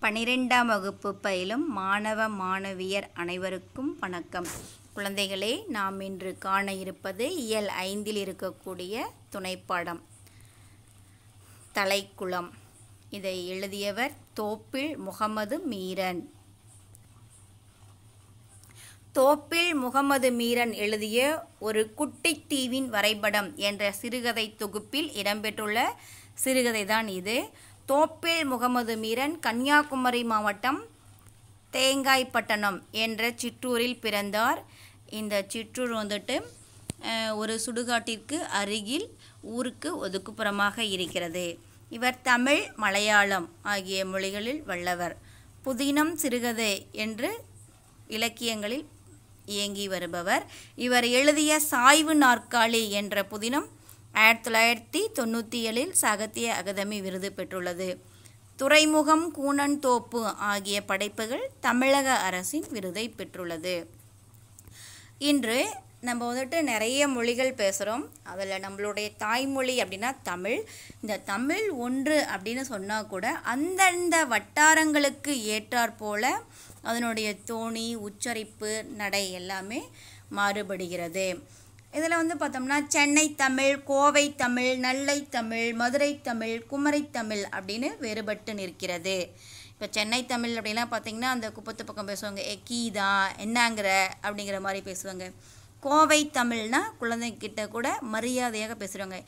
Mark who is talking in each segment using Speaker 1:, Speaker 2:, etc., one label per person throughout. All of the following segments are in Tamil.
Speaker 1: 12ஆம் வகுப்பு பயிலும் மாணவ மாணவியர் அனைவருக்கும் வணக்கம். குழந்தைகளே, நாம் இன்று காண இருப்பது இயல் 5இல் இருக்கக்கூடிய துணைப்பாடம் தலைக்குளம். இதை எழுதியவர் தோப்பில் முகமது மீரன். தோப்பில் முகமது மீரன் எழுதிய ஒரு குட்டித் தீவின் வரைபடம் என்ற சிறுகதை தொகுப்பில் இடம்பெற்றுள்ள சிறுகதை தான் இது. தோப்பில் முகமது மீரன் கன்னியாகுமரி மாவட்டம் தேங்காய்பட்டணம் என்ற சிற்றூரில் பிறந்தார். இந்த சிற்றூர் ஒரு சுடுகாட்டிற்கு அருகில் ஊருக்கு ஒதுக்குப்புறமாக இருக்கிறது. இவர் தமிழ், மலையாளம் ஆகிய மொழிகளில் வல்லவர். புதினம் சிறுகதை என்று இலக்கியங்களில் இயங்கி வருபவர். இவர் எழுதிய சாய்வு நாற்காலி என்ற புதினம் 1997இல் சாகித்ய அகாதமி விருது பெற்றுள்ளது. துறைமுகம், கூனன் தோப்பு ஆகிய படைப்புகள் தமிழக அரசின் விருதை பெற்றுள்ளது. இன்று நம்ம நிறைய மொழிகள் பேசுகிறோம். அதில் நம்மளுடைய தாய்மொழி அப்படின்னா தமிழ். இந்த தமிழ் ஒன்று அப்படின்னு சொன்னால் கூட அந்தந்த வட்டாரங்களுக்கு ஏற்றாற்போல அதனுடைய தோணி, உச்சரிப்பு, நடை எல்லாமே மாறுபடுகிறது. இதில் பார்த்தோம்னா சென்னை தமிழ், கோவை தமிழ், நெல்லை தமிழ், மதுரை தமிழ், குமரி தமிழ் அப்படின்னு வேறுபட்டு நிற்கிறது. இப்போ சென்னை தமிழ் அப்படின்னா பார்த்திங்கன்னா அந்த குப்பத்து பக்கம் பேசுவாங்க, கீதா என்னங்கிற அப்படிங்கிற மாதிரி பேசுவாங்க. கோவை தமிழ்னா குழந்தைகிட்ட கூட மரியாதையாக பேசுகிறவங்க,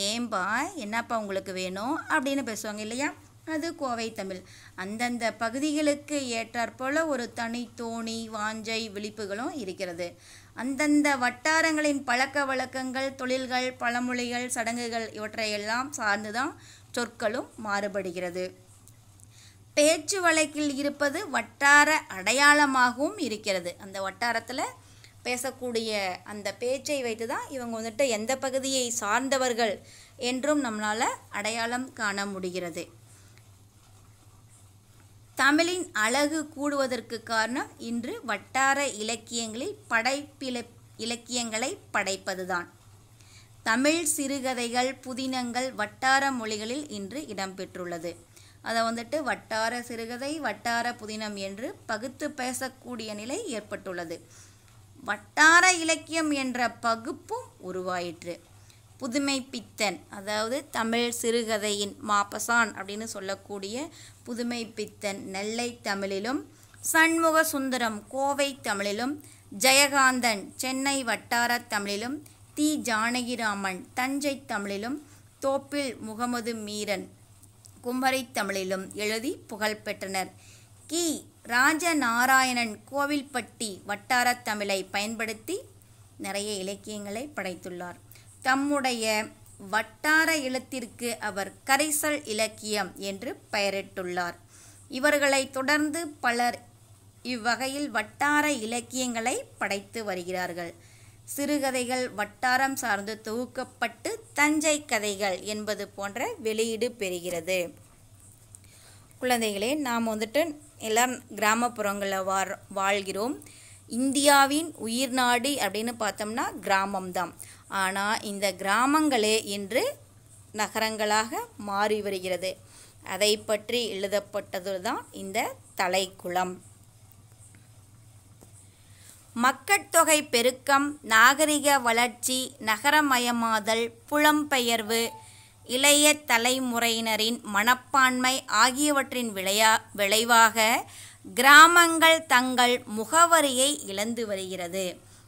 Speaker 1: ஏன்பா என்னப்பா உங்களுக்கு வேணும் அப்படின்னு பேசுவாங்க இல்லையா, அது கோவை தமிழ். அந்தந்த பகுதிகளுக்கு ஏற்றாற்போல் ஒரு தனி தோணி, வாஞ்சை, விழிப்புகளும் இருக்கிறது. அந்தந்த வட்டாரங்களின் பழக்க வழக்கங்கள், தொழில்கள், பழமொழிகள், சடங்குகள் இவற்றையெல்லாம் சார்ந்துதான் சொற்களும் மாறுபடுகிறது. பேச்சு வழக்கில் இருப்பது வட்டார அடையாளமாகவும் இருக்கிறது. அந்த வட்டாரத்தில் பேசக்கூடிய அந்த பேச்சை வைத்து தான் இவங்க எந்த பகுதியை சார்ந்தவர்கள் என்றும் நம்மளால் அடையாளம் காண முடிகிறது. தமிழின் அழகு கூடுவதற்கு காரணம் இன்று வட்டார இலக்கியங்களில் இலக்கியங்களை படைப்பதுதான். தமிழ் சிறுகதைகள், புதினங்கள் வட்டார மொழிகளில் இன்று இடம்பெற்றுள்ளது. அதை வட்டார சிறுகதை, வட்டார புதினம் என்று பகுத்து பேசக்கூடிய நிலை ஏற்பட்டுள்ளது. வட்டார இலக்கியம் என்ற பகுப்பும் உருவாயிற்று. புதுமை பித்தன், அதாவது தமிழ் சிறுகதையின் மாப்பசான் அப்படின்னு சொல்லக்கூடிய புதுமை பித்தன் நெல்லை தமிழிலும், சண்முக சுந்தரம் கோவை தமிழிலும், ஜெயகாந்தன் சென்னை வட்டார தமிழிலும், தி. ஜானகிராமன் தஞ்சை தமிழிலும், தோப்பில் முகமது மீரன் குமரி தமிழிலும் எழுதி புகழ் பெற்றனர். கி. ராஜநாராயணன் கோவில்பட்டி வட்டார தமிழை பயன்படுத்தி நிறைய இலக்கியங்களை படைத்துள்ளார். தம்முடைய வட்டார எழுத்திற்கு அவர் கரைசல் இலக்கியம் என்று பெயரிட்டுள்ளார். இவர்களை தொடர்ந்து பலர் இவ்வகையில் வட்டார இலக்கியங்களை படைத்து வருகிறார்கள். சிறுகதைகள் வட்டாரம் சார்ந்து தொகுக்கப்பட்டு தஞ்சை கதைகள் என்பது போன்ற வெளியீடு பெறுகிறது. குழந்தைகளே, நாம் எல்லாம் கிராமப்புறங்களில் வாழ்கிறோம். இந்தியாவின் உயிர் நாடி அப்படின்னு பார்த்தோம்னா கிராமம்தான். ஆனால் இந்த கிராமங்களே இன்று நகரங்களாக மாறி வருகிறது. அதை பற்றி எழுதப்பட்டது தான் இந்த தலைக்குளம். மக்கட்தொகை பெருக்கம், நாகரிக வளர்ச்சி, நகரமயமாதல், புலம்பெயர்வு, இளைய தலைமுறையினரின் மனப்பான்மை ஆகியவற்றின் விளைவாக கிராமங்கள் தங்கள் முகவரியை இழந்து வருகிறது.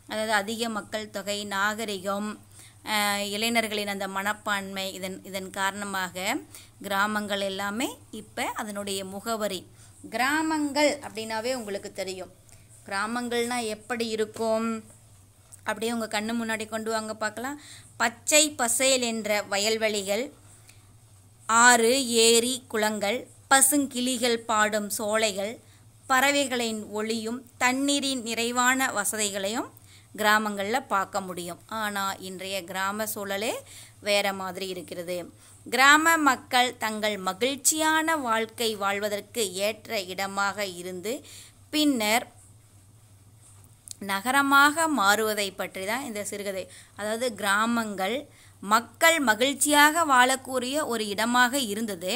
Speaker 1: அதாவது அதிக மக்கள் தொகை, நாகரிகம், இளைஞர்களின் அந்த மனப்பான்மை, இதன் காரணமாக கிராமங்கள் எல்லாமே இப்போ அதனுடைய முகவரி. கிராமங்கள் அப்படின்னாவே உங்களுக்கு தெரியும். கிராமங்கள்னால் எப்படி இருக்கும்? அப்படியே உங்கள் கண்ணு முன்னாடி கொண்டு வாங்க பார்க்கலாம். பச்சை பசேல் என்ற வயல்வெளிகள், ஆறு, ஏரி, குளங்கள், பசுங்கிளிகள் பாடும் சோலைகள், பறவைகளின் ஒளியும் தண்ணீரின் நிறைவான வசதிகளையும் கிராமங்களில் பார்க்க முடியும். ஆனால் இன்றைய கிராம சூழலே வேறு மாதிரி இருக்கிறது. கிராம மக்கள் தங்கள் மகிழ்ச்சியான வாழ்க்கை வாழ்வதற்கு ஏற்ற இடமாக இருந்து பின்னர் நகரமாக மாறுவதை பற்றி தான் இந்த சிறுகதை. அதாவது கிராமங்கள் மக்கள் மகிழ்ச்சியாக வாழக்கூடிய ஒரு இடமாக இருந்தது.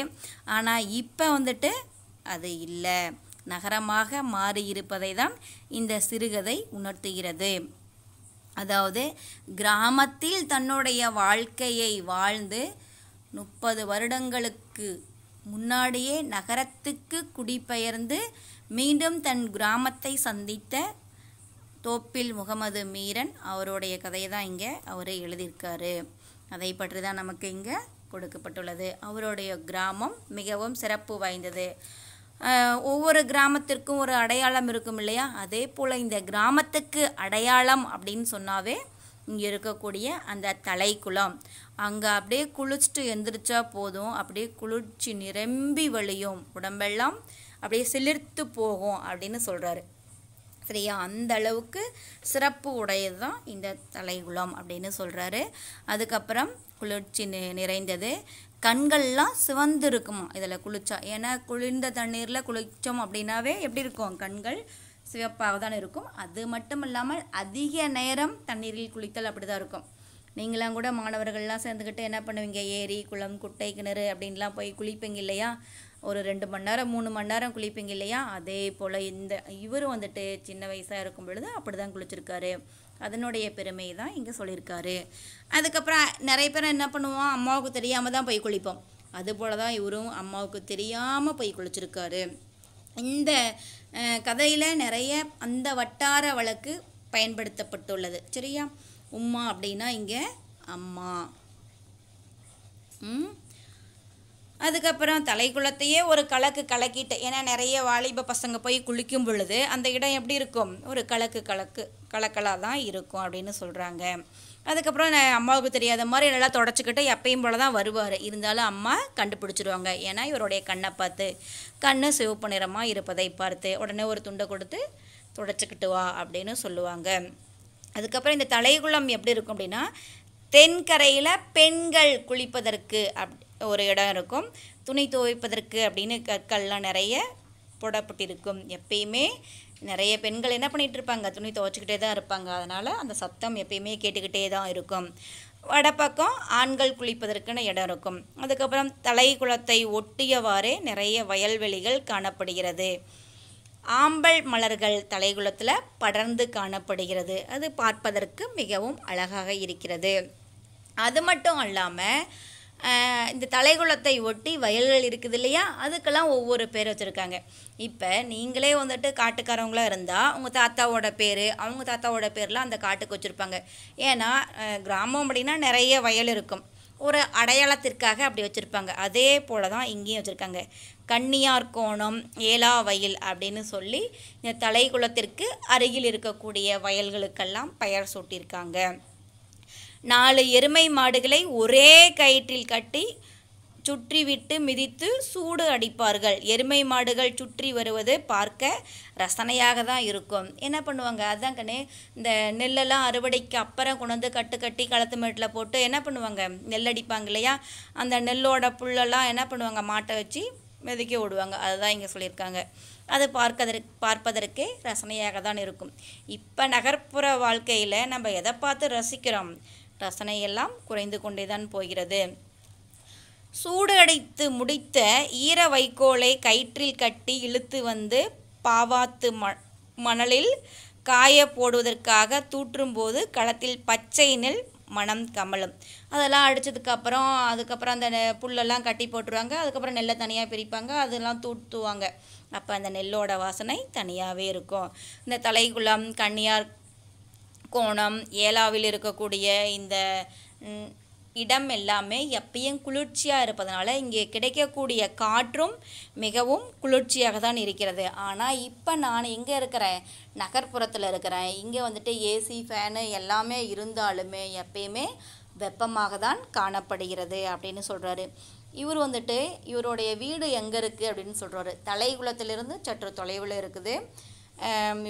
Speaker 1: ஆனால் இப்போ அது இல்லை, நகரமாக மாறி இருப்பதை தான் இந்த சிறுகதை உணர்த்துகிறது. அதாவது கிராமத்தில் தன்னுடைய வாழ்க்கையை வாழ்ந்து 30 வருடங்களுக்கு முன்னாடியே நகரத்துக்கு குடிபெயர்ந்து மீண்டும் தன் கிராமத்தை சந்தித்த தோப்பில் முகமது மீரன் அவருடைய கதையை தான் இங்கே அவர் எழுதியிருக்காரு. அதை பற்றி தான் நமக்கு இங்கே கொடுக்கப்பட்டுள்ளது. அவருடைய கிராமம் மிகவும் சிறப்பு வாய்ந்தது. ஒவ்வொரு கிராமத்திற்கும் ஒரு அடையாளம் இருக்கும் இல்லையா, அதே போல் இந்த கிராமத்துக்கு அடையாளம் அப்படின்னு சொன்னாவே இங்கே இருக்கக்கூடிய அந்த தலைக்குளம். அங்கே அப்படியே குளிச்சுட்டு எந்திரிச்சா போதும், அப்படியே குளிர்ச்சி நிரம்பி வழியும், உடம்பெல்லாம் அப்படியே சிலிர்த்து போகும் அப்படின்னு சொல்கிறாரு. சரியா, அந்த அளவுக்கு சிறப்பு உடையது தான் இந்த தலைகுளம் அப்படின்னு சொல்கிறாரு. அதுக்கப்புறம் குளிர்ச்சி நிறைந்தது, கண்கள்லாம் சிவந்து இருக்குமா இதில் குளிச்சா. ஏன்னா குளிர்ந்த தண்ணீரில் குளித்தோம் அப்படின்னாவே எப்படி இருக்கும், கண்கள் சிவப்பாக தான் இருக்கும். அது மட்டும் இல்லாமல் அதிக நேரம் தண்ணீரில் குளித்தல் அப்படி தான் இருக்கும். நீங்களாம் கூட மாணவர்கள்லாம் சேர்ந்துக்கிட்டு என்ன பண்ணுவீங்க, ஏரி குளம் குட்டை கிணறு அப்படின்லாம் போய் குளிப்பீங்க இல்லையா, ஒரு 2 மணி நேரம் 3 மணி நேரம் குளிப்பீங்க இல்லையா. அதே போல் இவர் வந்துட்டு சின்ன வயசாக இருக்கும் பொழுது அப்படி தான் குளிச்சிருக்காரு. அதனுடைய பெருமையை தான் இங்கே சொல்லியிருக்காரு. அதுக்கப்புறம் நிறைய பேர் என்ன பண்ணுவோம், அம்மாவுக்கு தெரியாமல் தான் போய் குளிப்போம். அதுபோல் தான் இவரும் அம்மாவுக்கு தெரியாமல் போய் குளிச்சிருக்காரு. இந்த கதையில் நிறைய அந்த வட்டார வழக்கு பயன்படுத்தப்பட்டுள்ளது. சரியா, உம்மா அப்படின்னா இங்கே அம்மா. அதுக்கப்புறம் தலைக்குளத்தையே ஒரு கலக்கிட்டு, ஏன்னா நிறைய வாலிப பசங்க போய் குளிக்கும் பொழுது அந்த இடம் எப்படி இருக்கும், ஒரு கலக்கலாக தான் இருக்கும் அப்படின்னு சொல்கிறாங்க. அதுக்கப்புறம் அம்மாவுக்கு தெரியாத மாதிரி நல்லா தொடச்சிக்கிட்டு எப்பயும் போல தான் வருவார். இருந்தாலும் அம்மா கண்டுபிடிச்சிருவாங்க. ஏன்னா இவருடைய கண்ணை பார்த்து, கண்ணு சிவப்பு நிறமாக இருப்பதை பார்த்து உடனே ஒரு துண்டை கொடுத்து தொடச்சிக்கிட்டு வா அப்படின்னு சொல்லுவாங்க. அதுக்கப்புறம் இந்த தலைக்குளம் எப்படி இருக்கும் அப்படின்னா, தென்கரையில் பெண்கள் குளிப்பதற்கு ஒரு இடம் இருக்கும், துணி துவைப்பதற்கு அப்படின்னு கற்கள்லாம் நிறைய போடப்பட்டிருக்கும். எப்பயுமே நிறைய பெண்கள் என்ன பண்ணிகிட்டு இருப்பாங்க, துணி துவைச்சிக்கிட்டே தான் இருப்பாங்க. அதனால் அந்த சத்தம் எப்பயுமே கேட்டுக்கிட்டே தான் இருக்கும். வடப்பக்கம் ஆண்கள் குளிப்பதற்குன்னு இடம் இருக்கும். அதுக்கப்புறம் தலைக்குளத்தை ஒட்டியவாறே நிறைய வயல்வெளிகள் காணப்படுகிறது. ஆம்பல் மலர்கள் தலைகுளத்தில் படர்ந்து காணப்படுகிறது. அது பார்ப்பதற்கு மிகவும் அழகாக இருக்கிறது. அது மட்டும் இல்லாமல் இந்த தலைகுளத்தை ஒட்டி வயல்கள் இருக்குது இல்லையா, அதுக்கெல்லாம் ஒவ்வொரு பேர் வச்சுருக்காங்க. இப்போ நீங்களே வந்துட்டு காட்டுக்காரவங்களாக இருந்தால் உங்கள் தாத்தாவோட பேர், அவங்க தாத்தாவோட பேர்லாம் அந்த காட்டுக்கு வச்சுருப்பாங்க. ஏன்னா கிராமம் அப்படின்னா நிறைய வயல் இருக்கும், ஒரு அடையாளத்திற்காக அப்படி வச்சுருப்பாங்க. அதே போல் தான் இங்கேயும் வச்சுருக்காங்க. கன்னியார்கோணம் ஏலாவயல் அப்படின்னு சொல்லி இந்த தலைகுளத்திற்கு அருகில் இருக்கக்கூடிய வயல்களுக்கெல்லாம் பெயர் சூட்டியிருக்காங்க. 4 எருமை மாடுகளை ஒரே கயிற்றில் கட்டி சுற்றிவிட்டு மிதித்து சூடு அடிப்பார்கள். எருமை மாடுகள் சுற்றி வருவது பார்க்க ரசனையாக தான் இருக்கும். என்ன பண்ணுவாங்க, அதுதான் கண்ணே, இந்த நெல்லெல்லாம் அறுவடைக்கு அப்புறம் கொண்டு வந்து கட்டி களத்து மேட்டில் போட்டு என்ன பண்ணுவாங்க, நெல் அடிப்பாங்க இல்லையா, அந்த நெல்லோட புல்லெல்லாம் என்ன பண்ணுவாங்க, மாட்டை வச்சு மிதிக்க விடுவாங்க. அதுதான் இங்கே சொல்லியிருக்காங்க. அது பார்ப்பதற்கே ரசனையாக தான் இருக்கும். இப்போ நகர்ப்புற வாழ்க்கையில் நம்ம எதை பார்த்து ரசிக்கிறோம், ரசனையெல்லாம் குறைந்து கொண்டே தான் போகிறது. சூடு அடைத்து முடித்த ஈர வைக்கோலை கயிற்றில் கட்டி இழுத்து வந்து பாவாத்து மணலில் காய போடுவதற்காக தூற்றும்போது களத்தில் பச்சை நெல் மனம் கமலும். அதெல்லாம் அதுக்கப்புறம் அந்த புல்லெல்லாம் கட்டி போட்டுருவாங்க. அதுக்கப்புறம் நெல்லை தனியாக பிரிப்பாங்க, அதெல்லாம் தூட்டுவாங்க. அப்போ அந்த நெல்லோட வாசனை தனியாகவே இருக்கும். இந்த தலைக்குளம், கன்னியார் கோணம், ஏலாவில் இருக்கக்கூடிய இந்த இடம் எல்லாமே எப்பயும் குளிர்ச்சியாக இருப்பதனால இங்கே கிடைக்கக்கூடிய காற்றும் மிகவும் குளிர்ச்சியாக தான் இருக்கிறது. ஆனால் இப்போ நான் எங்கே இருக்கிறேன், நகர்ப்புறத்தில் இருக்கிறேன். இங்கே வந்துட்டு ஏசி ஃபேனு எல்லாமே இருந்தாலுமே எப்பயுமே வெப்பமாக தான் காணப்படுகிறது அப்படின்னு சொல்கிறாரு. இவர் வந்துட்டு இவருடைய வீடு எங்கே இருக்குது அப்படின்னு சொல்கிறாரு. தலைகுளத்திலிருந்து சற்று தொலைவில் இருக்குது.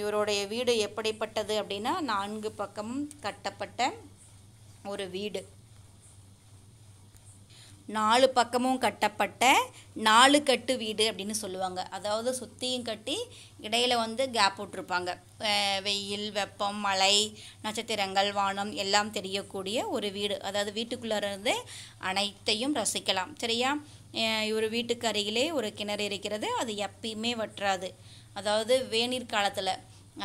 Speaker 1: இவருடைய வீடு எப்படிப்பட்டது அப்படின்னா 4 பக்கமும் கட்டப்பட்ட ஒரு வீடு, 4 பக்கமும் கட்டப்பட்ட 4 கட்டு வீடு அப்படின்னு சொல்லுவாங்க. அதாவது சுற்றியும் கட்டி இடையில வந்து கேப் விட்டுருப்பாங்க. வெயில், வெப்பம், மழை, நட்சத்திரங்கள், வானம் எல்லாம் தெரியக்கூடிய ஒரு வீடு. அதாவது வீட்டுக்குள்ளே இருந்து அனைத்தையும் ரசிக்கலாம். சரியா, இவர் வீட்டுக்கு அருகிலே ஒரு கிணறு இருக்கிறது. அது எப்பயுமே வற்றாது. அதாவது வேநீர் காலத்தில்,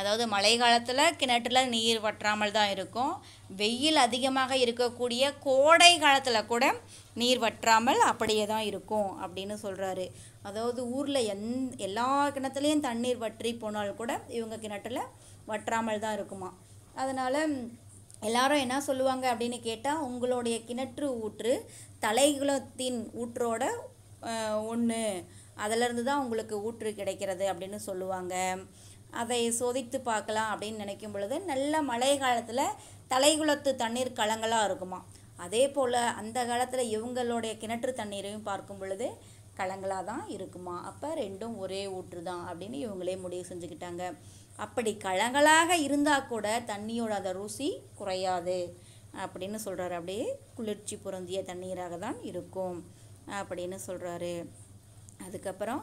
Speaker 1: அதாவது மழை காலத்தில் கிணற்றுல நீர் வற்றாமல் தான் இருக்கும். வெயில் அதிகமாக இருக்கக்கூடிய கோடை காலத்தில் கூட நீர் வற்றாமல் அப்படியே தான் இருக்கும் அப்படின்னு சொல்கிறாரு. அதாவது ஊரில் எல்லா கிணத்துலேயும் தண்ணீர் வற்றி போனால் கூட இவங்க கிணற்றுல வற்றாமல் தான் இருக்குமா. அதனால் எல்லாரும் என்ன சொல்லுவாங்க அப்படின்னு கேட்டால், உங்களுடைய கிணற்று ஊற்று தலைகுளத்தின் ஊற்றோட ஒன்று, அதிலிருந்து தான் உங்களுக்கு ஊற்று கிடைக்கிறது அப்படின்னு சொல்லுவாங்க. அதை சோதித்து பார்க்கலாம் அப்படின்னு நினைக்கும் பொழுது நல்ல மழை காலத்தில் தலைகுளத்து தண்ணீர் கலங்களாக இருக்குமா. அதே போல் அந்த காலத்தில் இவங்களுடைய கிணற்று தண்ணீரையும் பார்க்கும் பொழுது கலங்களாக தான் இருக்குமா. அப்போ ரெண்டும் ஒரே ஊற்று தான் அப்படின்னு இவங்களே முடிவு செஞ்சுக்கிட்டாங்க. அப்படி கலங்களாக இருந்தால் கூட தண்ணியோட அந்த ருசி குறையாது அப்படின்னு சொல்கிறாரு. அப்படியே குளிர்ச்சி பொருந்திய தண்ணீராக தான் இருக்கும் அப்படின்னு சொல்கிறாரு. அதுக்கப்புறம்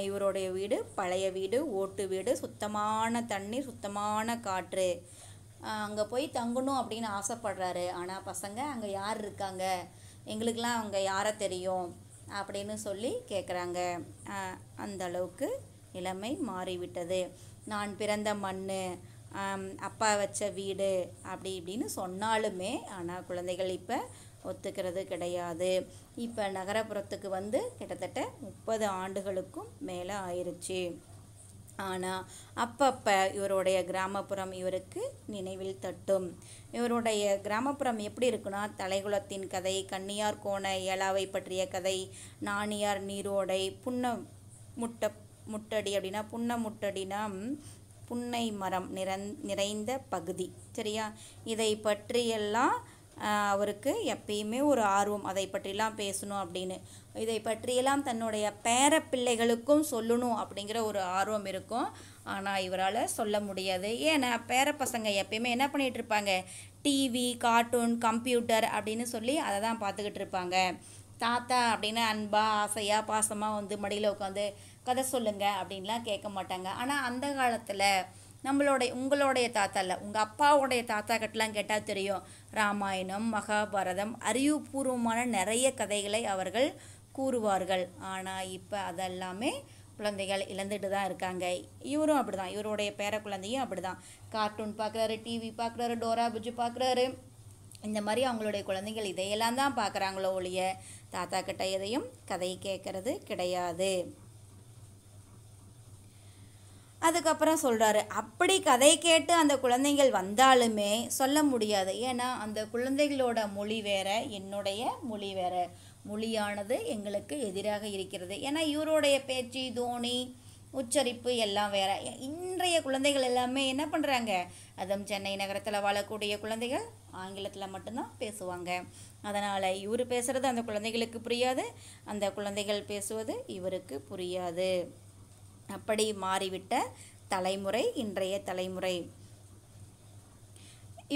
Speaker 1: இவருடைய வீடு பழைய வீடு, ஓட்டு வீடு, சுத்தமான தண்ணீர், சுத்தமான காற்று. அங்கே போய் தங்கணும் அப்படின்னு ஆசைப்படுறாரு. ஆனால் பசங்க அங்கே யார் இருக்காங்க, எங்களுக்கெல்லாம் அங்கே யாரை தெரியும் அப்படின்னு சொல்லி கேட்குறாங்க. அந்த அளவுக்கு நிலைமை மாறிவிட்டது. நான் பிறந்த மண், அப்பா வச்ச வீடு அப்படி இப்படின்னு சொன்னாலுமே ஆனால் குழந்தைகள் இப்போ ஒத்துக்கிறது கிடையாது. இப்போ நகரப்புறத்துக்கு வந்து கிட்டத்தட்ட 30 ஆண்டுகளுக்கும் மேலே ஆயிடுச்சு. ஆனால் அப்பப்போ இவருடைய கிராமப்புறம் இவருக்கு நினைவில் தட்டும். இவருடைய கிராமப்புறம் எப்படி இருக்குன்னா, தலைகுளத்தின் கதை, கன்னியார் கோண ஏலாவை பற்றிய கதை, நாணியார் நீரோடை, முட்டடி அப்படின்னா முட்டடினா புன்னை மரம் நிறைந்த பகுதி. சரியா, இதை பற்றியெல்லாம் அவருக்கு எப்பயுமே ஒரு ஆர்வம், அதை பற்றிலாம் பேசணும் அப்படின்னு, இதை பற்றியெல்லாம் தன்னுடைய பேர பிள்ளைகளுக்கும் சொல்லணும் அப்படிங்கிற ஒரு ஆர்வம் இருக்கும். ஆனால் இவரால் சொல்ல முடியாது. ஏன்னா பேர பசங்க எப்பயுமே என்ன பண்ணிகிட்டு இருப்பாங்க, டிவி, கார்ட்டூன், கம்ப்யூட்டர் அப்படின்னு சொல்லி அதை தான் பார்த்துக்கிட்டு இருப்பாங்க. தாத்தா அப்படின்னு அன்பாக ஆசையாக பாசமாக வந்து மடியில் உட்காந்து கதை சொல்லுங்க அப்படின்லாம் கேட்க மாட்டாங்க. ஆனால் அந்த காலத்தில் உங்களுடைய தாத்தா இல்லை, உங்கள் அப்பாவுடைய தாத்தா கிட்டலாம் கேட்டால் தெரியும், ராமாயணம், மகாபாரதம், அறிவுபூர்வமான நிறைய கதைகளை அவர்கள் கூறுவார்கள். ஆனால் இப்போ அதெல்லாமே குழந்தைகள் இழந்துட்டு தான் இருக்காங்க. இவரும் அப்படி தான், இவருடைய பேர குழந்தையும் அப்படி தான், கார்ட்டூன் பார்க்குறாரு, டிவி பார்க்குறாரு, டோரா புஜ்ஜு பார்க்குறாரு. இந்த மாதிரி அவங்களுடைய குழந்தைகள் இதையெல்லாம் தான் பார்க்குறாங்களோ ஒழிய தாத்தா கிட்ட எதையும் கதை கேட்கறது கிடையாது. அதுக்கப்புறம் சொல்கிறாரு, அப்படி கதை கேட்டு அந்த குழந்தைகள் வந்தாலுமே சொல்ல முடியாது. ஏன்னா அந்த குழந்தைகளோட மொழி வேற, என்னுடைய மொழி வேற, மொழியானது எங்களுக்கு எதிராக இருக்கிறது. ஏன்னா இவருடைய பேச்சு, தோனி, உச்சரிப்பு எல்லாம் வேற. இன்றைய குழந்தைகள் எல்லாமே என்ன பண்ணுறாங்க, அதுவும் சென்னை நகரத்தில் வாழக்கூடிய குழந்தைகள் ஆங்கிலத்தில் மட்டும்தான் பேசுவாங்க. அதனால் இவர் பேசுகிறது அந்த குழந்தைகளுக்கு புரியாது, அந்த குழந்தைகள் பேசுவது இவருக்கு புரியாது. அப்படி மாறிவிட்ட தலைமுறை இன்றைய தலைமுறை.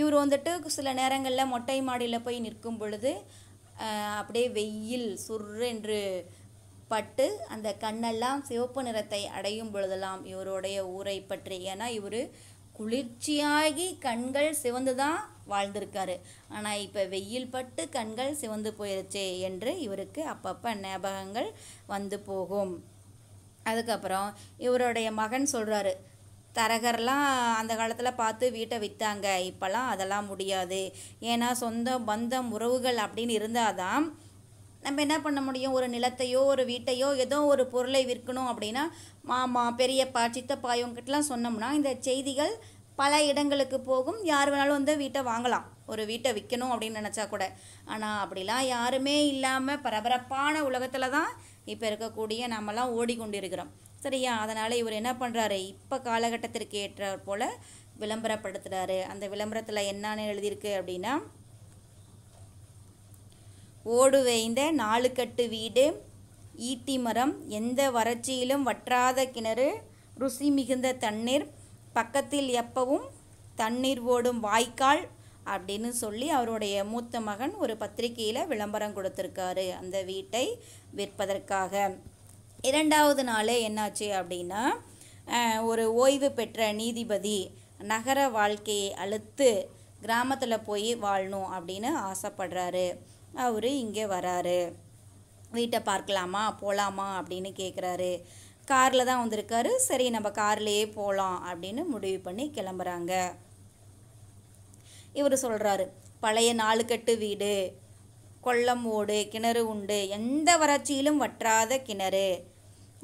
Speaker 1: இவர் வந்துட்டு சில நேரங்களில் மொட்டை மாடியில் போய் நிற்கும் பொழுது அப்படியே வெயில் சுர்ரென்று பட்டு அந்த கண்ணெல்லாம் சிவப்பு நிறத்தை அடையும் பொழுதெல்லாம் இவருடைய ஊரை பற்றி, ஏன்னா இவர் குளிர்ச்சியாகி கண்கள் சிவந்து தான் வாழ்ந்திருக்காரு. ஆனால் இப்போ வெயில் பட்டு கண்கள் சிவந்து போயிருச்சே என்று இவருக்கு அப்பப்போ ஞாபகங்கள் வந்து போகும். அதுக்கப்புறம் இவருடைய மகன் சொல்கிறாரு, தரகர்லாம் அந்த காலத்தில் பார்த்து வீட்டை விற்றாங்க, இப்போல்லாம் அதெல்லாம் முடியாது. ஏன்னா சொந்த பந்தம் உறவுகள் அப்படின்னு இருந்தால் தான் நம்ம என்ன பண்ண முடியும், ஒரு நிலத்தையோ ஒரு வீட்டையோ ஏதோ ஒரு பொருளை விற்கணும் அப்படின்னா மாமா, பெரியப்பா, சித்தப்பா இவங்ககிட்டலாம் சொன்னோம்னா இந்த செய்திகள் பல இடங்களுக்கு போகும். யார் வேணாலும் வந்து வீட்டை வாங்கலாம், ஒரு வீட்டை விற்கணும் அப்படின்னு நினச்சா கூட. ஆனால் அப்படிலாம் யாருமே இல்லாமல் பரபரப்பான உலகத்தில் தான் இப்போ இருக்கக்கூடிய நம்மலாம் ஓடிக்கொண்டிருக்கிறோம். சரியா, அதனால் இவர் என்ன பண்ணுறாரு, இப்போ காலகட்டத்திற்கு ஏற்றாற் போல் விளம்பரப்படுத்துகிறாரு. அந்த விளம்பரத்தில் என்னன்னு எழுதியிருக்கு அப்படின்னா, ஓடு வேய்ந்த 4 கட்டு வீடு, ஈட்டி மரம், எந்த வறட்சியிலும் வற்றாத கிணறு, ருசி மிகுந்த தண்ணீர், பக்கத்தில் எப்பவும் தண்ணீர் ஓடும் வாய்க்கால் அப்படின்னு சொல்லி அவருடைய மூத்த மகன் ஒரு பத்திரிகையில் விளம்பரம் கொடுத்துருக்காரு அந்த வீட்டை விற்பதற்காக. 2வது நாளே என்னாச்சு அப்படின்னா, ஒரு ஓய்வு பெற்ற நீதிபதி நகர வாழ்க்கையை அழுத்து கிராமத்தில் போய் வாழணும் அப்படின்னு ஆசைப்படுறாரு. அவர் இங்கே வராரு. வீட்டை பார்க்கலாமா போகலாமா அப்படின்னு கேட்குறாரு. காரில் தான் வந்திருக்காரு. சரி நம்ம கார்லேயே போகலாம் அப்படின்னு முடிவு பண்ணி கிளம்புறாங்க. இவர் சொல்கிறாரு, பழைய 4 கட்டு வீடு, கொல்லம் ஓடு, கிணறு உண்டு, எந்த வறட்சியிலும் வற்றாத கிணறு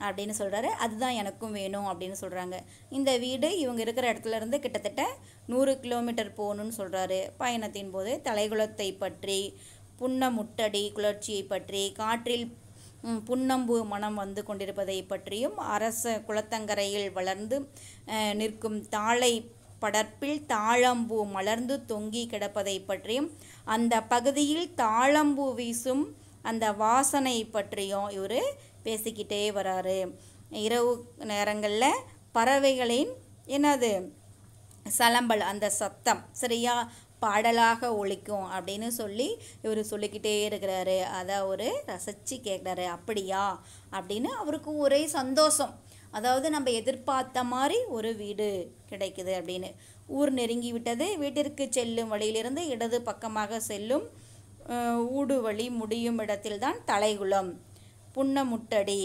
Speaker 1: அப்படின்னு சொல்கிறாரு. அதுதான் எனக்கும் வேணும் அப்படின்னு சொல்கிறாங்க. இந்த வீடு இவங்க இருக்கிற இடத்துலேருந்து கிட்டத்தட்ட 100 கிலோமீட்டர் போகணுன்னு சொல்கிறாரு. பயணத்தின் போது தலைகுளத்தை பற்றி, புன்னமுட்டடி குளர்ச்சியை பற்றி, காற்றில் புன்னம்பு மனம் வந்து கொண்டிருப்பதை பற்றியும், அரச குளத்தங்கரையில் வளர்ந்து நிற்கும் தாழை படர்ப்பில் தாழம்பூ மலர்ந்து தொங்கி கிடப்பதை பற்றியும், அந்த பகுதியில் தாழம்பூ வீசும் அந்த வாசனை பற்றியும் இவர் பேசிக்கிட்டே வராரு. இரவு நேரங்களில் பறவைகளின் என்னது சலம்பல், அந்த சத்தம் சரியா பாடலாக ஒலிக்கும் அப்படின்னு சொல்லி இவர் சொல்லிக்கிட்டே இருக்கிறாரு. அதை அவர் ரசித்து கேட்குறாரு. அப்படியா அப்படின்னு அவருக்கு ஒரே சந்தோஷம். அதாவது நம்ம எதிர்பார்த்த மாதிரி ஒரு வீடு கிடைக்குது அப்படின்னு. ஊர் நெருங்கி விட்டது. வீட்டிற்கு செல்லும் வழியிலிருந்து இடது பக்கமாக செல்லும் ஊடு வழி முடியும் இடத்தில்தான் தலைகுளம், புன்னமுட்டடி,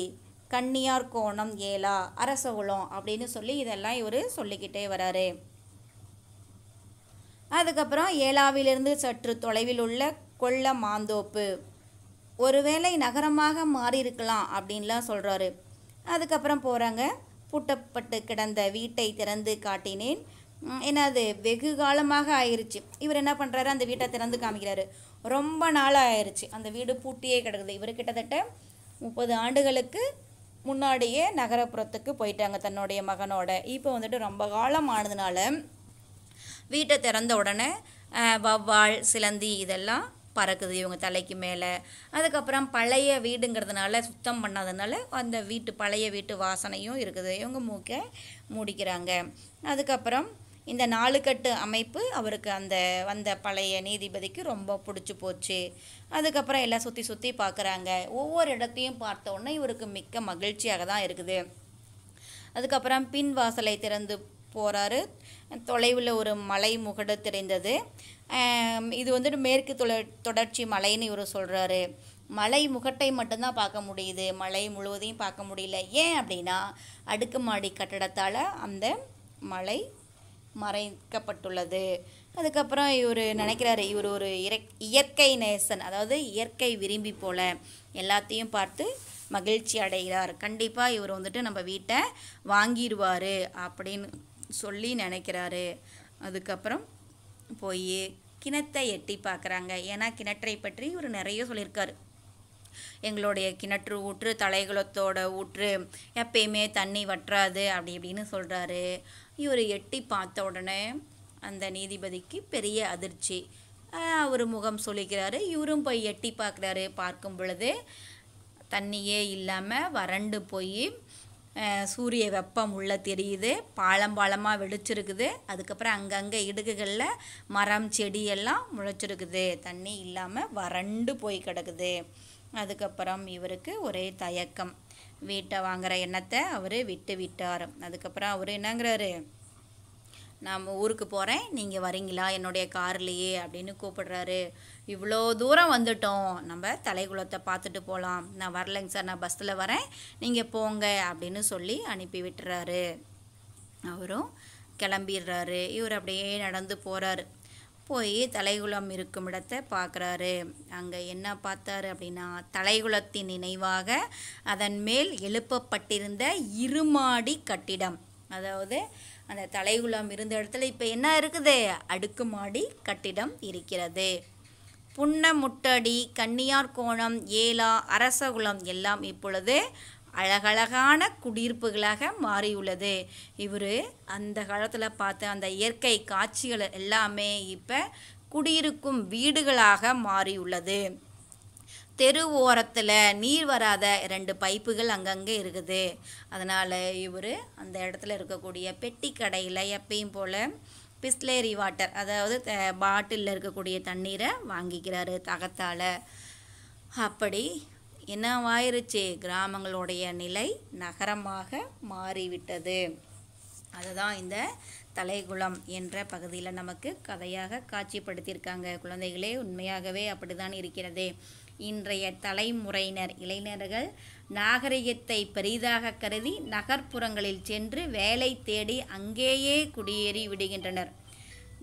Speaker 1: கன்னியார் கோணம், ஏலா, அரசகுளம் அப்படின்னு சொல்லி இதெல்லாம் இவர் சொல்லிக்கிட்டே வராரு. அதுக்கப்புறம் ஏலாவிலிருந்து சற்று தொலைவில் உள்ள கொல்ல மாந்தோப்பு, ஒருவேளை நகரமாக மாறியிருக்கலாம் அப்படின்லாம் சொல்கிறாரு. அதுக்கப்புறம் போகிறாங்க. பூட்டப்பட்டு கிடந்த வீட்டை திறந்து காட்டினேன். என்னது வெகு காலமாக ஆயிடுச்சு. இவர் என்ன பண்ணுறாரு, அந்த வீட்டை திறந்து காமிக்கிறாரு. ரொம்ப நாளாக ஆயிடுச்சு, அந்த வீடு பூட்டியே கிடக்குது. இவர் கிட்டத்தட்ட 30 ஆண்டுகளுக்கு முன்னாடியே நகரப்புறத்துக்கு போயிட்டாங்க தன்னுடைய மகனோட. இப்போ வந்துட்டு ரொம்ப காலம் ஆனதுனால வீட்டை திறந்த உடனே வவ்வால், சிலந்தி இதெல்லாம் பறக்குது இவங்க தலைக்கு மேலே. அதுக்கப்புறம் பழைய வீடுங்கிறதுனால சுத்தம் பண்ணாததுனால அந்த பழைய வீட்டு வாசனையும் இருக்குது. இவங்க மூக்கை மூடிக்கிறாங்க. அதுக்கப்புறம் இந்த 4 கட்டு அமைப்பு அவருக்கு வந்த பழைய நீதிபதிக்கு ரொம்ப பிடிச்சி போச்சு. அதுக்கப்புறம் எல்லாம் சுற்றி சுற்றி பார்க்குறாங்க. ஒவ்வொரு இடத்தையும் பார்த்த உடனே இவருக்கு மிக்க மகிழ்ச்சியாக தான் இருக்குது. அதுக்கப்புறம் பின் வாசலை திறந்து போகிறாரு. தொலைவில் ஒரு மலை முகடு தெரிந்தது. இது வந்துட்டு மேற்கு தொடர்ச்சி மலைன்னு இவர் சொல்கிறாரு. மலை முகட்டை மட்டும்தான் பார்க்க முடியுது, மலை முழுவதையும் பார்க்க முடியல. ஏன் அப்படின்னா அடுக்குமாடி கட்டடத்தால் அந்த மலை மறைக்கப்பட்டுள்ளது. அதுக்கப்புறம் இவர் நினைக்கிறாரு, இவர் ஒரு இயற்கை நேசன், அதாவது இயற்கை விரும்பி போல எல்லாத்தையும் பார்த்து மகிழ்ச்சி அடைகிறார். கண்டிப்பாக இவர் வந்துட்டு நம்ம வீட்டை வாங்கிடுவார் அப்படின்னு சொல்லி நினைக்கிறாரு. அதுக்கப்புறம் போய் கிணத்தை எட்டி பார்க்குறாங்க. ஏன்னா கிணற்றை பற்றி இவர் நிறைய சொல்லியிருக்காரு. எங்களுடைய கிணற்று ஊற்று தலைகுளத்தோட ஊற்று, எப்பயுமே தண்ணி வற்றாது அப்படி இப்படின்னு சொல்கிறாரு. இவர் எட்டி பார்த்த உடனே அந்த நீதிபதிக்கு பெரிய அதிர்ச்சி. அவர் முகம் சொல்லிக்கிறாரு. இவரும் போய் எட்டி பார்க்குறாரு. பார்க்கும் பொழுது தண்ணியே இல்லாமல் வறண்டு போய் சூரிய வெப்பம் உள்ள தெரியுது. பாலமாக வெடிச்சிருக்குது. அதுக்கப்புறம் அங்கங்கே இடுக்குகளில் மரம் செடி எல்லாம் முளைச்சிருக்குது. தண்ணி இல்லாமல் வறண்டு போய் கிடக்குது. அதுக்கப்புறம் இவருக்கு ஒரே தயக்கம். வீட்டை வாங்குகிற எண்ணத்தை அவர் விட்டு விட்டார். அதுக்கப்புறம் அவர் என்னங்கிறாரு, நான் ஊருக்கு போகிறேன், நீங்கள் வரீங்களா என்னுடைய கார்லேயே அப்படின்னு கூப்பிடுறாரு. இவ்வளோ தூரம் வந்துட்டோம், நம்ம தலைகுளத்தை பார்த்துட்டு போகலாம். நான் வரலைங்க சார், நான் பஸ்ஸில் வரேன், நீங்கள் போங்க அப்படின்னு சொல்லி அனுப்பி விட்டுறாரு. அவரும் கிளம்பிடுறாரு. இவர் அப்படியே நடந்து போகிறாரு. போய் தலைகுளம் இருக்கும் இடத்தை பார்க்குறாரு. அங்கே என்ன பார்த்தாரு அப்படின்னா, தலைகுளத்தின் நினைவாக அதன் மேல் எழுப்பப்பட்டிருந்த இருமாடி கட்டிடம். அதாவது அந்த தலைகுளம் இருந்த இடத்துல இப்போ என்ன இருக்குது, அடுக்குமாடி கட்டிடம் இருக்கிறது. புன்னமுட்டடி, கன்னியார் கோணம், ஏலா, அரசகுளம் எல்லாம் இப்பொழுது அழகழகான குடியிருப்புகளாக மாறியுள்ளது. இவர் அந்த காலத்தில் பார்த்த அந்த இயற்கை காட்சிகள் எல்லாமே இப்போ குடியிருக்கும் வீடுகளாக மாறியுள்ளது. தெரு ஓரத்தில் நீர் வராத 2 பைப்புகள் அங்கங்கே இருக்குது. அதனால் இவர் அந்த இடத்துல இருக்கக்கூடிய பெட்டி கடையில் எப்பயும் போல் பிஸ்லேரி வாட்டர், அதாவது பாட்டிலில் இருக்கக்கூடிய தண்ணீரை வாங்கிக்கிறாரு தகத்தால். அப்படி என்னவாயிருச்சு, கிராமங்களுடைய நிலை நகரமாக மாறிவிட்டது. அதுதான் இந்த தலைகுளம் என்ற பகுதியில் நமக்கு கதையாக காட்சிப்படுத்தியிருக்காங்க. குழந்தைகளே, உண்மையாகவே அப்படிதான் இருக்கிறது. இன்றைய தலைமுறையினர் இளைஞர்கள் நாகரிகத்தை பெரிதாக கருதி நகர்ப்புறங்களில் சென்று வேலை தேடி அங்கேயே குடியேறி விடுகின்றனர்.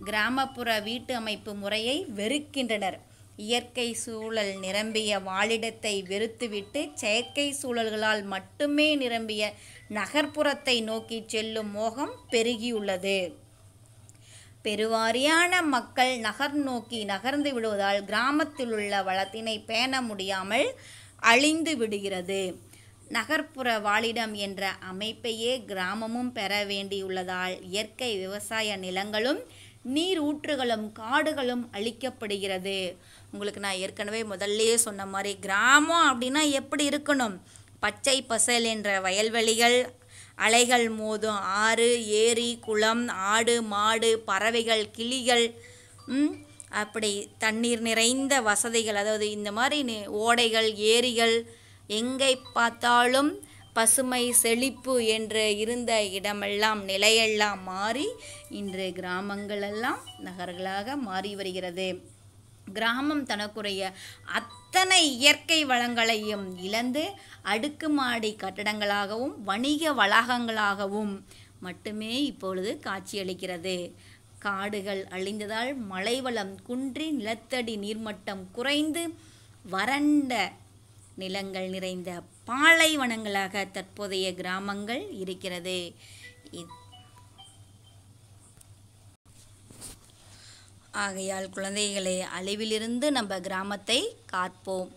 Speaker 1: கிராமப்புற வீட்டு அமைப்பு முறையை வெறுக்கின்றனர். இயற்கை சூழல் நிரம்பிய வாழிடத்தை வெறுத்துவிட்டு செயற்கை சூழல்களால் மட்டுமே நிரம்பிய நகர்ப்புறத்தை நோக்கி செல்லும் மோகம் பெருகியுள்ளது. பெருவாரியான மக்கள் நகர் நோக்கி நகர்ந்து விடுவதால் கிராமத்தில் உள்ள வளத்தினை பேண முடியாமல் அழிந்து விடுகிறது. நகர்ப்புற வாழிடம் என்ற அமைப்பையே கிராமமும் பெற வேண்டியுள்ளதால் இயற்கை விவசாய நிலங்களும் நீர் ஊற்றுகளும் காடுகளும் அழிக்கப்படுகிறது. உங்களுக்கு நான் ஏற்கனவே முதல்லையே சொன்ன மாதிரி கிராமம் அப்படின்னா எப்படி இருக்கணும்? பச்சை பசேல் என்ற வயல்வெளிகள், அலைகள் மோதும் ஆறு, ஏரி, குளம், ஆடு, மாடு, பறவைகள், கிளிகள், அப்படி தண்ணீர் நிறைந்த வசதிகள், அதாவது இந்த மாதிரி ஓடைகள், ஏரிகள், எங்கே பார்த்தாலும் பசுமை செழிப்பு என்று இருந்த இடமெல்லாம் நிலையெல்லாம் மாறி இன்று கிராமங்களெல்லாம் நகர்களாக மாறி வருகிறது. கிராமம் தனக்குரிய அத்தனை இயற்கை வளங்களையும் இழந்து அடுக்குமாடி கட்டடங்களாகவும் வணிக வளாகங்களாகவும் மட்டுமே இப்பொழுது காட்சியளிக்கிறது. காடுகள் அழிந்ததால் மழைவளம் குன்றி நிலத்தடி நீர்மட்டம் குறைந்து வறண்ட நிலங்கள் நிறைந்த பாலைவனங்களாக தற்போதைய கிராமங்கள் இருக்கிறது. ஆகையால் குழந்தைகளை அழிவிலிருந்து நம்ம கிராமத்தை காப்போம்.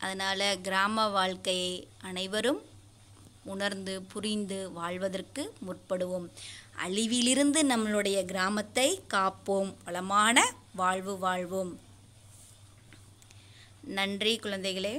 Speaker 1: அதனால் கிராம வாழ்க்கையை அனைவரும் உணர்ந்து புரிந்து வாழ்வதற்கு முற்படுவோம். அழிவிலிருந்து நம்மளுடைய கிராமத்தை காப்போம். வளமான வாழ்வு வாழ்வோம். நன்றி குழந்தைகளே.